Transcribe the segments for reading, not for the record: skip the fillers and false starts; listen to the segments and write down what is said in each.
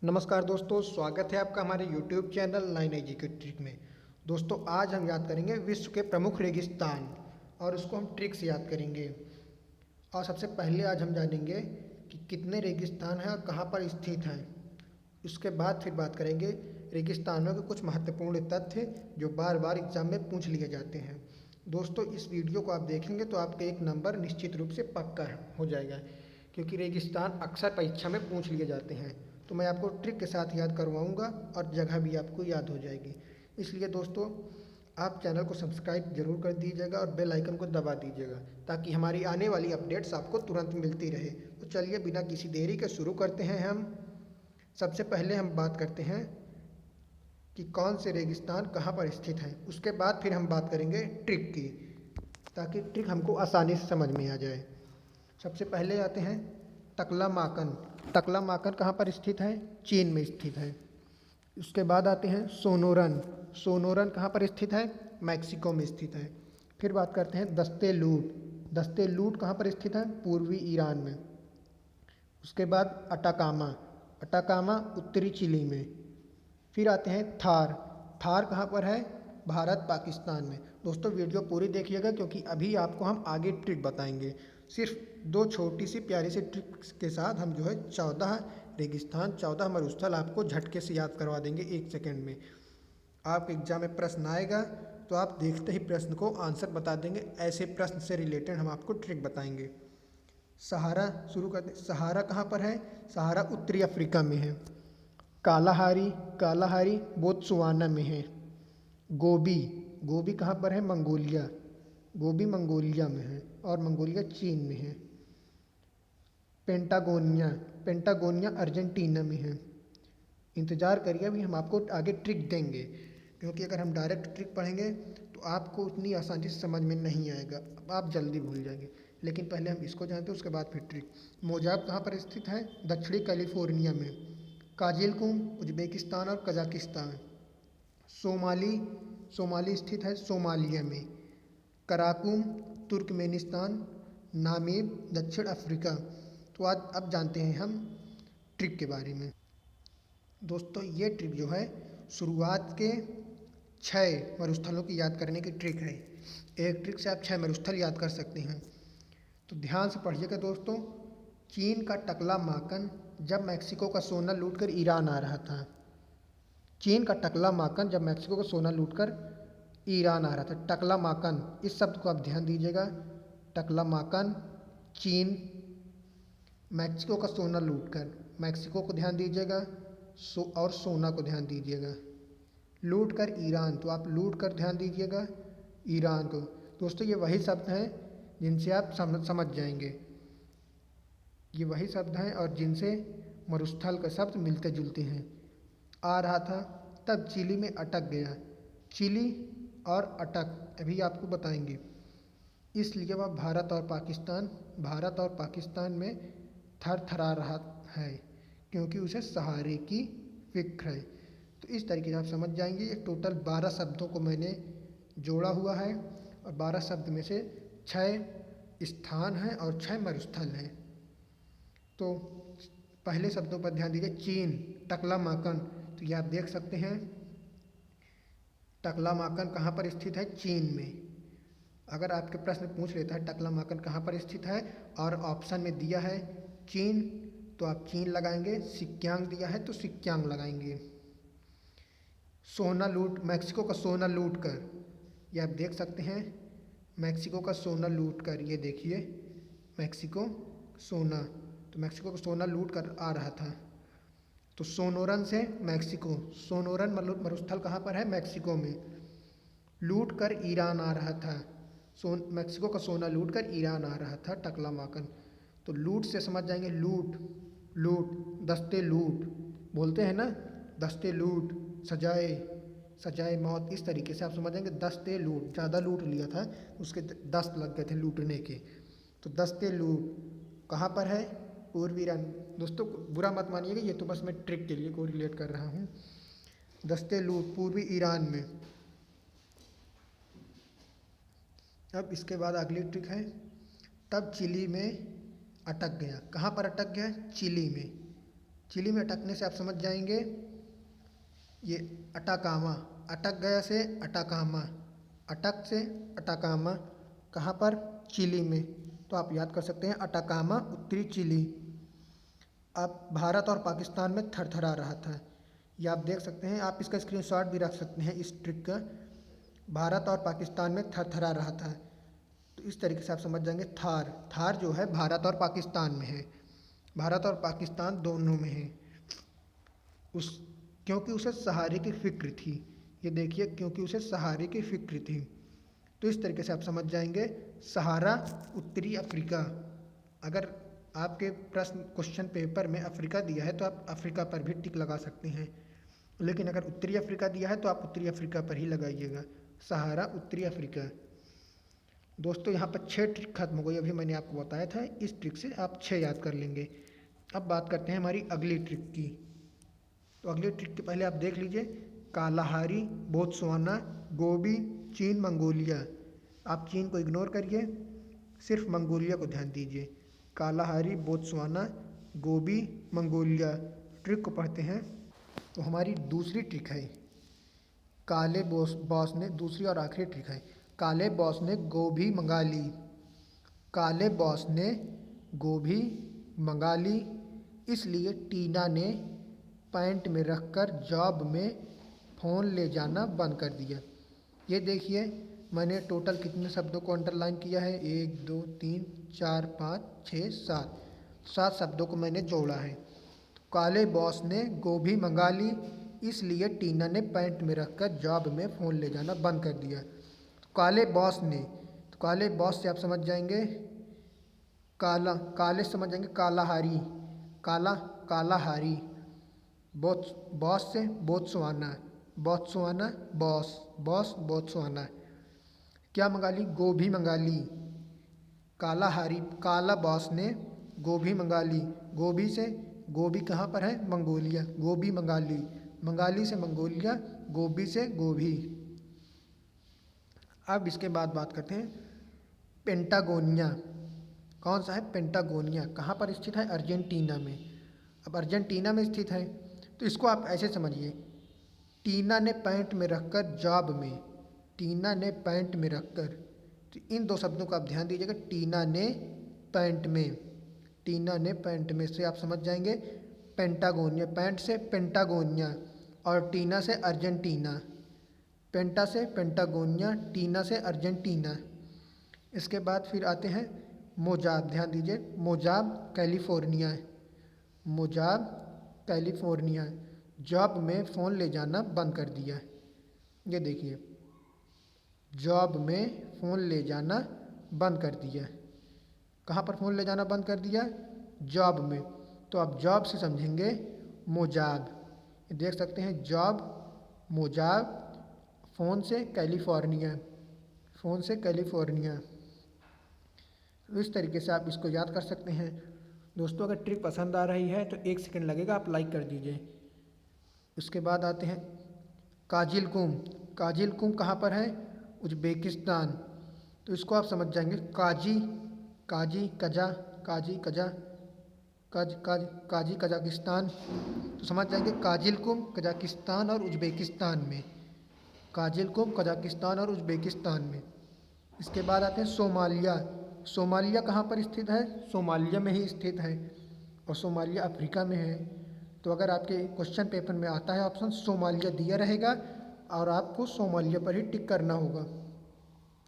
नमस्कार दोस्तों, स्वागत है आपका हमारे YouTube चैनल 9 के ट्रिक में। दोस्तों आज हम याद करेंगे विश्व के प्रमुख रेगिस्तान और उसको हम ट्रिक से याद करेंगे। और सबसे पहले आज हम जानेंगे कि कितने रेगिस्तान हैं और कहाँ पर स्थित हैं। उसके बाद फिर बात करेंगे रेगिस्तानों के कुछ महत्वपूर्ण तथ्य जो बार बार एग्जाम में पूछ लिए जाते हैं। दोस्तों इस वीडियो को आप देखेंगे तो आपका एक नंबर निश्चित रूप से पक्का हो जाएगा, क्योंकि रेगिस्तान अक्सर परीक्षा में पूछ लिए जाते हैं। तो मैं आपको ट्रिक के साथ याद करवाऊंगा और जगह भी आपको याद हो जाएगी। इसलिए दोस्तों आप चैनल को सब्सक्राइब जरूर कर दीजिएगा और बेल आइकन को दबा दीजिएगा, ताकि हमारी आने वाली अपडेट्स आपको तुरंत मिलती रहे। तो चलिए बिना किसी देरी के शुरू करते हैं। हम सबसे पहले हम बात करते हैं कि कौन से रेगिस्तान कहाँ पर स्थित हैं। उसके बाद फिर हम बात करेंगे ट्रिक की, ताकि ट्रिक हमको आसानी से समझ में आ जाए। सबसे पहले आते हैं टकलामाकन। टकलामाकन कहाँ पर स्थित है? चीन में स्थित है। उसके बाद आते हैं सोनोरन। सोनोरन कहाँ पर स्थित है? मैक्सिको में स्थित है। फिर बात करते हैं दस्ते लूट। दस्ते लूट कहाँ पर स्थित है? पूर्वी ईरान में। उसके बाद अटाकामा। अटाकामा उत्तरी चिली में। फिर आते हैं थार। थार कहाँ पर है? भारत पाकिस्तान में। दोस्तों वीडियो पूरी देखिएगा, क्योंकि अभी आपको हम आगे ट्रिक बताएंगे। सिर्फ दो छोटी सी प्यारी सी ट्रिक्स के साथ हम जो है 14 रेगिस्तान, 14 मरुस्थल आपको झटके से याद करवा देंगे 1 सेकंड में। आपके एग्जाम में प्रश्न आएगा तो आप देखते ही प्रश्न को आंसर बता देंगे। ऐसे प्रश्न से रिलेटेड हम आपको ट्रिक बताएंगे। सहारा शुरू करते। सहारा कहाँ पर है? सहारा उत्तरी अफ्रीका में है। कालाहारी। कालाहारी बोत्सवाना में है। गोबी। गोबी कहाँ पर है? मंगोलिया। गोबी मंगोलिया में है और मंगोलिया चीन में है। पेंटागोनिया। पेंटागोनिया अर्जेंटीना में है। इंतज़ार करिए, अभी हम आपको आगे ट्रिक देंगे, क्योंकि अगर हम डायरेक्ट ट्रिक पढ़ेंगे तो आपको उतनी आसानी से समझ में नहीं आएगा, आप जल्दी भूल जाएंगे। लेकिन पहले हम इसको जानते हैं, उसके बाद फिर ट्रिक। मोजाब कहाँ पर स्थित है? दक्षिणी कैलिफोर्निया में। काजिलकुम उज्बेकिस्तान और कजाकिस्तान। सोमाली। सोमाली स्थित है सोमालिया में। Karakum Turkmenistan. नामीब दक्षिण अफ्रीका। तो आज अब जानते हैं हम ट्रिक के बारे में। दोस्तों ये ट्रिक जो है शुरुआत के 6 मरुस्थलों की याद करने की ट्रिक है। एक ट्रिक से आप 6 मरुस्थल याद कर सकते हैं। तो ध्यान से पढ़िएगा दोस्तों। चीन का टकलामाकन जब मैक्सिको का सोना लूटकर ईरान आ रहा था। चीन का टकलामाकन जब मैक्सिको का सोना लूटकर ईरान आ रहा था। टकलामाकन इस शब्द को आप ध्यान दीजिएगा। टकलामाकन चीन मैक्सिको का सोना लूटकर। मैक्सिको को ध्यान दीजिएगा और सोना को ध्यान दीजिएगा। लूट कर ईरान, तो आप लूट कर ध्यान दीजिएगा ईरान को। दोस्तों ये वही शब्द हैं जिनसे आप समझ जाएंगे। ये वही शब्द हैं और जिनसे मरुस्थल का शब्द मिलते जुलते हैं। आ रहा था तब चिली में अटक गया। चिली और अटक अभी आपको बताएंगे। इसलिए वह भारत और पाकिस्तान में थर थरा रहा है, क्योंकि उसे सहारे की फिक्र है। तो इस तरीके से आप समझ जाएंगे। ये टोटल 12 शब्दों को मैंने जोड़ा हुआ है और 12 शब्द में से 6 स्थान हैं और 6 मरुस्थल हैं। तो पहले शब्दों पर ध्यान दीजिए। चीन टकलामाकन, तो ये आप देख सकते हैं टकलामाकन कहाँ पर स्थित है? चीन में। अगर आपके प्रश्न पूछ लेता है टकलामाकन कहाँ पर स्थित है और ऑप्शन में दिया है चीन, तो आप चीन लगाएंगे। सिक्यांग दिया है तो सिक्यांग लगाएंगे। सोना लूट, मैक्सिको का सोना लूट कर, ये आप देख सकते हैं मैक्सिको का सोना लूट कर। ये देखिए मैक्सिको सोना, तो मैक्सिको का सोना लूट कर आ रहा था। तो सोनोरन से मैक्सिको। सोनोरन मरुस्थल कहाँ पर है? मैक्सिको में। लूट कर ईरान आ रहा था। मैक्सिको का सोना लूट कर ईरान आ रहा था टकलामाकन। तो लूट से समझ जाएंगे लूट। लूट दस्ते लूट बोलते हैं ना, दस्ते लूट, सजाए सजाए मौत, इस तरीके से आप समझ जाएंगे। दस्ते लूट, ज़्यादा लूट लिया था, उसके दस्त लग गए थे लूटने के। तो दस्ते लूट कहाँ पर है? पूर्वी ईरान। दोस्तों बुरा मत मानिएगा, ये तो बस मैं ट्रिक के लिए कोरिलेट कर रहा हूँ। दस्ते लूट पूर्वी ईरान में। अब इसके बाद अगली ट्रिक है तब चिली में अटक गया। कहाँ पर अटक गया? चिली में। चिली में अटकने से आप समझ जाएंगे ये अटाकामा, अटक गया से अटाकामा, अटक से अटाकामा, कहाँ पर? चिली में। तो आप याद कर सकते हैं अटाकामा उत्तरी चिली। अब भारत और पाकिस्तान में थरथरा रहा था, ये आप देख सकते हैं, आप इसका स्क्रीनशॉट भी रख सकते हैं इस ट्रिक का। भारत और पाकिस्तान में थरथरा रहा था, तो इस तरीके से आप समझ जाएंगे थार। थार जो है भारत और पाकिस्तान में है, भारत और पाकिस्तान दोनों में है उस, क्योंकि उसे सहारे की फ़िक्र थी। ये देखिए, क्योंकि उसे सहारे की फ़िक्र थी। तो इस तरीके से आप समझ जाएंगे सहारा उत्तरी अफ्रीका। अगर आपके प्रश्न क्वेश्चन पेपर में अफ्रीका दिया है तो आप अफ्रीका पर भी टिक लगा सकते हैं, लेकिन अगर उत्तरी अफ्रीका दिया है तो आप उत्तरी अफ्रीका पर ही लगाइएगा, सहारा उत्तरी अफ्रीका। दोस्तों यहाँ पर 6 ट्रिक खत्म हो गई, अभी मैंने आपको बताया था, इस ट्रिक से आप 6 याद कर लेंगे। अब बात करते हैं हमारी अगली ट्रिक की। तो अगली ट्रिक के पहले आप देख लीजिए, कालाहारी, बोत्सवाना, गोबी, चीन, मंगोलिया। आप चीन को इग्नोर करिए, सिर्फ मंगोलिया को ध्यान दीजिए। कालाहारी, बोत्सवाना, गोबी, मंगोलिया। ट्रिक को पढ़ते हैं। तो हमारी दूसरी ट्रिक है, काले बॉस ने, दूसरी और आखिरी ट्रिक है, काले बॉस ने गोभी मंगा ली। काले बॉस ने गोभी मंगा ली, इसलिए टीना ने पैंट में रखकर जॉब में फ़ोन ले जाना बंद कर दिया। ये देखिए, मैंने टोटल कितने शब्दों को अंडरलाइन किया है? 1 2 3 4 5 6 7, 7 शब्दों को मैंने जोड़ा है। तो काले बॉस ने गोभी मंगा ली, इसलिए टीना ने पैंट में रखकर जॉब में फ़ोन ले जाना बंद कर दिया। तो काले बॉस ने, तो काले बॉस से आप समझ जाएंगे काला, काले से समझ जाएंगे कालाहारी, काला कालाहारी। बॉस से Botswana, Botswana boss, boss Botswana. क्या मंगा ली? गोभी मंगा ली। कालाहारी, काला बॉस ने गोभी मंगा ली, गोभी से, गोभी कहाँ पर है? मंगोलिया, गोभी मंगा ली, मंगाली से मंगोलिया, गोभी से गोभी। अब इसके बाद बात करते हैं पेंटागोनिया। कौन सा है? पेंटागोनिया। कहाँ पर स्थित है? अर्जेंटीना में। अब अर्जेंटीना में स्थित है, तो इसको आप ऐसे समझिए, टीना ने पैंट में रखकर जॉब में, टीना ने पैंट में रखकर। तो इन 2 शब्दों को आप ध्यान दीजिएगा, टीना ने पैंट में, टीना ने पैंट में से आप समझ जाएंगे पेंटागोनिया, पैंट से पेंटागोनिया और टीना से अर्जेंटीना, पेंटा से पेंटागोनिया, टीना से अर्जेंटीना। इसके बाद फिर आते हैं मोजाब। ध्यान दीजिए, मोजाब कैलिफोर्निया, मोजाब कैलिफोर्निया। जॉब में फ़ोन ले जाना बंद कर दिया। ये देखिए, जॉब में फ़ोन ले जाना बंद कर दिया। कहाँ पर फ़ोन ले जाना बंद कर दिया? जॉब में। तो आप जॉब से समझेंगे मोजाब। देख सकते हैं जॉब, मोजाब, फ़ोन से कैलिफोर्निया, फ़ोन से कैलिफोर्निया। इस तरीके से आप इसको याद कर सकते हैं। दोस्तों अगर ट्रिक पसंद आ रही है तो 1 सेकंड लगेगा, आप लाइक कर दीजिए। उसके बाद आते हैं काजिलकुम। काजिलकुम कहाँ पर है? उज़्बेकिस्तान। तो इसको आप समझ जाएंगे काजी, काजी कजा, काजी कजा, काजी कजाकिस्तान। तो समझ जाएंगे काजिलकुम कजाकिस्तान और उज़्बेकिस्तान में, काजिलकुम कजाकिस्तान और उज़्बेकिस्तान में। इसके बाद आते हैं सोमालिया। सोमालिया कहाँ पर स्थित है? सोमालिया में ही स्थित है, और सोमालिया अफ्रीका में है। तो अगर आपके क्वेश्चन पेपर में आता है ऑप्शन, सोमालिया दिया रहेगा और आपको सोमालिया पर ही टिक करना होगा।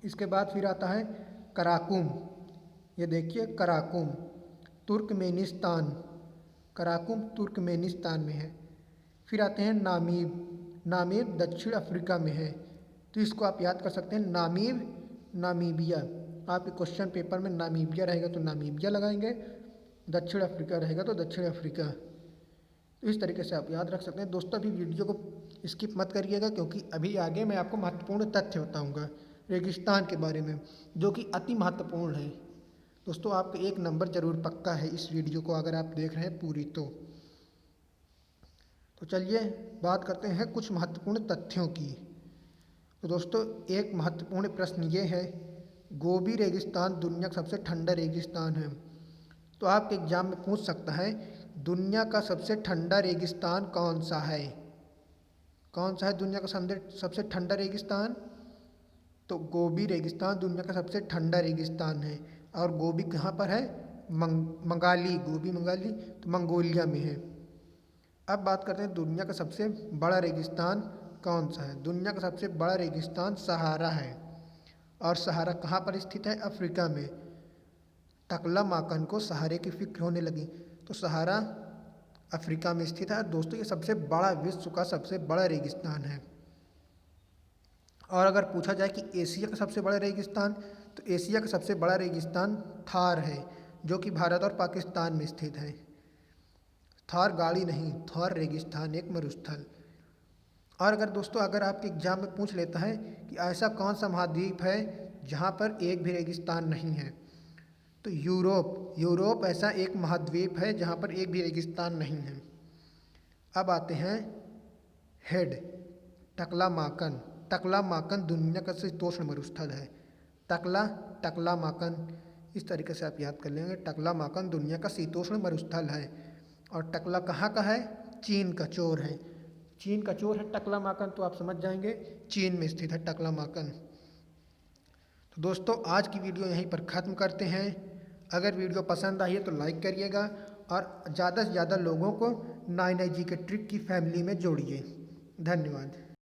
इसके बाद फिर आता है कराकुम। ये देखिए कराकुम, तुर्कमेनिस्तान, कराकुम तुर्कमेनिस्तान में है। फिर आते हैं नामीब। नामीब दक्षिण अफ्रीका में है, तो इसको आप याद कर सकते हैं नामीब, नामीबिया। आपके क्वेश्चन पेपर में नामीबिया रहेगा तो नामीबिया लगाएंगे, दक्षिण अफ्रीका रहेगा तो दक्षिण अफ्रीका। तो इस तरीके से आप याद रख सकते हैं। दोस्तों अभी वीडियो को स्किप मत करिएगा, क्योंकि अभी आगे मैं आपको महत्वपूर्ण तथ्य बताऊंगा रेगिस्तान के बारे में, जो कि अति महत्वपूर्ण है। दोस्तों आपका 1 नंबर ज़रूर पक्का है इस वीडियो को अगर आप देख रहे हैं पूरी। तो चलिए बात करते हैं कुछ महत्वपूर्ण तथ्यों की। तो दोस्तों एक महत्वपूर्ण प्रश्न ये है, गोबी रेगिस्तान दुनिया का सबसे ठंडा रेगिस्तान है। तो आपके एग्ज़ाम में पूछ सकता है दुनिया का सबसे ठंडा रेगिस्तान कौन सा है? कौन सा है दुनिया का सबसे ठंडा रेगिस्तान? तो गोबी रेगिस्तान दुनिया का सबसे ठंडा रेगिस्तान है। और गोबी कहाँ पर है? मंगाली, गोबी मंगाली तो मंगोलिया में है। अब बात करते हैं दुनिया का सबसे बड़ा रेगिस्तान कौन सा है? दुनिया का सबसे बड़ा रेगिस्तान सहारा है। और सहारा कहाँ पर स्थित है? अफ्रीका में। टकला माकन को सहारे की फिक्र होने लगी। तो सहारा अफ्रीका में स्थित है। दोस्तों ये सबसे बड़ा, विश्व का सबसे बड़ा रेगिस्तान है। और अगर पूछा जाए कि एशिया का सबसे बड़ा रेगिस्तान, तो एशिया का सबसे बड़ा रेगिस्तान थार है, जो कि भारत और पाकिस्तान में स्थित है। थार गाड़ी नहीं, थार रेगिस्तान, एक मरुस्थल। और अगर दोस्तों अगर आपके एग्जाम में पूछ लेता है कि ऐसा कौन सा महाद्वीप है जहाँ पर एक भी रेगिस्तान नहीं है, तो यूरोप ऐसा एक महाद्वीप है जहाँ पर एक भी रेगिस्तान नहीं है। अब आते हैं हेड, टकला माकन दुनिया का शीतोष्ण मरुस्थल है। टकला माकन, इस तरीके से आप याद कर लेंगे। टकला माकन दुनिया का शीतोष्ण मरुस्थल है। और टकला कहाँ का है? चीन का चोर है। चीन का चोर है टकला माकन, तो आप समझ जाएंगे चीन में स्थित है टकला माकन। तो दोस्तों आज की वीडियो यहीं पर ख़त्म करते हैं। अगर वीडियो पसंद आई है तो लाइक करिएगा और ज़्यादा से ज़्यादा लोगों को 9IG के ट्रिक की फैमिली में जोड़िए। धन्यवाद।